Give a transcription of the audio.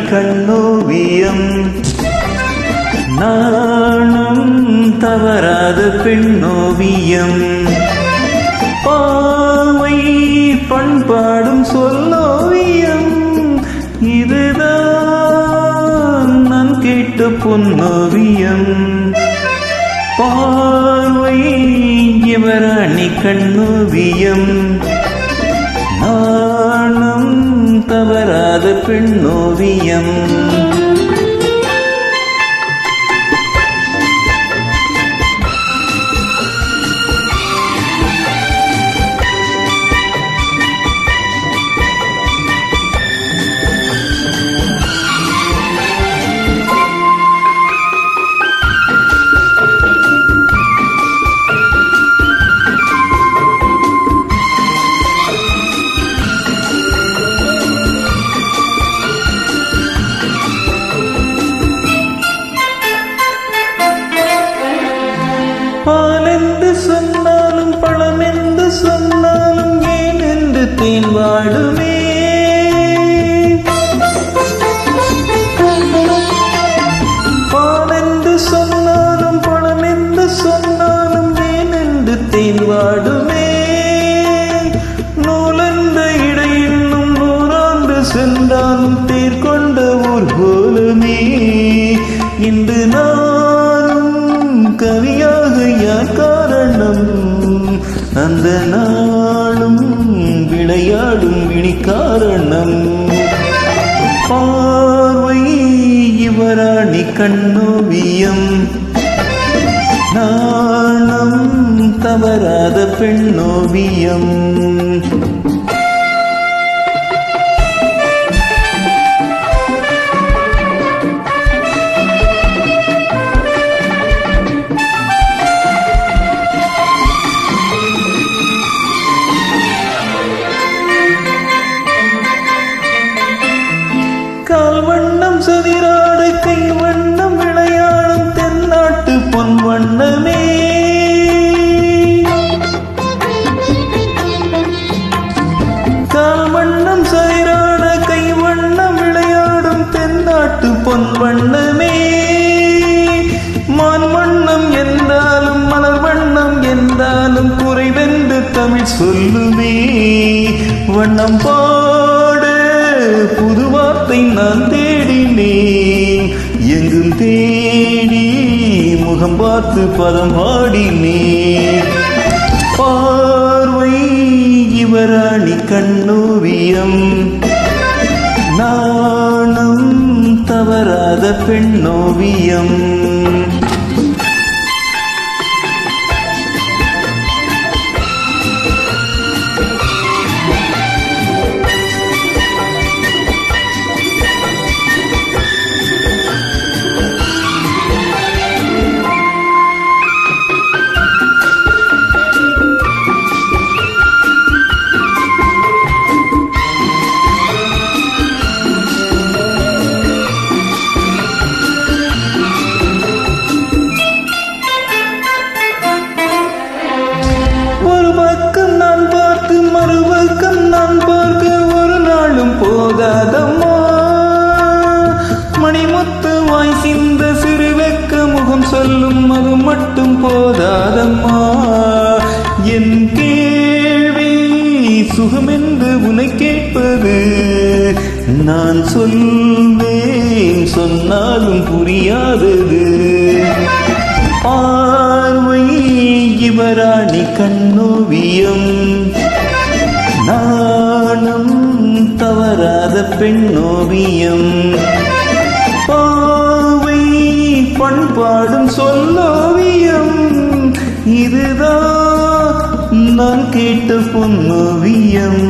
கண்ணோவியம் நாணம் தவறாத பெண்ணோவியம் பாவை பண்பாடும் சொல்லோவியம் இதுதான் நான் கேட்ட பொன்னோவியம் பார்வை யுவராணி கண்ணோவியம் நாணம் தவறாத பெண்ணோவியம் பாலென்று சொன்னாலும் பழம் என்று சொன்னாலும் ஏன் என்று தேன் வாடுமே பாலென்று சொன்னாலும் பழம் என்று சொன்னாலும் ஏன் என்று தேன் வாடுமே நூலென்ற இடையின்னும் 100 ஆண்டு சென்றாலும் தேர் கொண்ட ஊர் போலுமே இன்று நானும் கவியாக யார் காரணம் அந்த நாளும் விளையாடும் விழி காரணம் பார்வை யுவராணி கண்ணோவியம் நாணம் தவறாத பெண்ணோவியம் கால் வண்ணம் சதிராட கை வண்ணம் விளையாடும் தென்னாட்டு பொன் வண்ணமே கால் வண்ணம் சதிராட கை வண்ணம் விளையாடும் தென்னாட்டு பொன் வண்ணமே மான் வண்ணம் என்றாலும் மலர் வண்ணம் என்றாலும் குறைவென்று தமிழ் சொல்லுமே வண்ணம் பாட புது வார்த்தை நான் தேடினேன் எங்கும் தேடி முகம் பார்த்து பதம் பாடினேன் பார்வை யுவராணி கண்ணோவியம் நாணம் தவறாத பெண்ணோவியம் மறுபக்கம் நான் பார்க்க ஒரு நாளும் போகாதம்மா மணிமுத்து வாய் சிந்த சிறு வெக்க முகம் சொல்லும் அது மட்டும் போதாதம்மா என் கேள்வி சுகமென்று உனை கேட்பது நான் சொல்வேன் சொன்னாலும் புரியாதது பார்வை யுவராணி கண்ணோவியம் நாணம் தவறாத பெண்ணோவியம் பாவை பண்பாடும் சொல்லோவியம் இதுதான் நான் கேட்ட பொன்னோவியம்.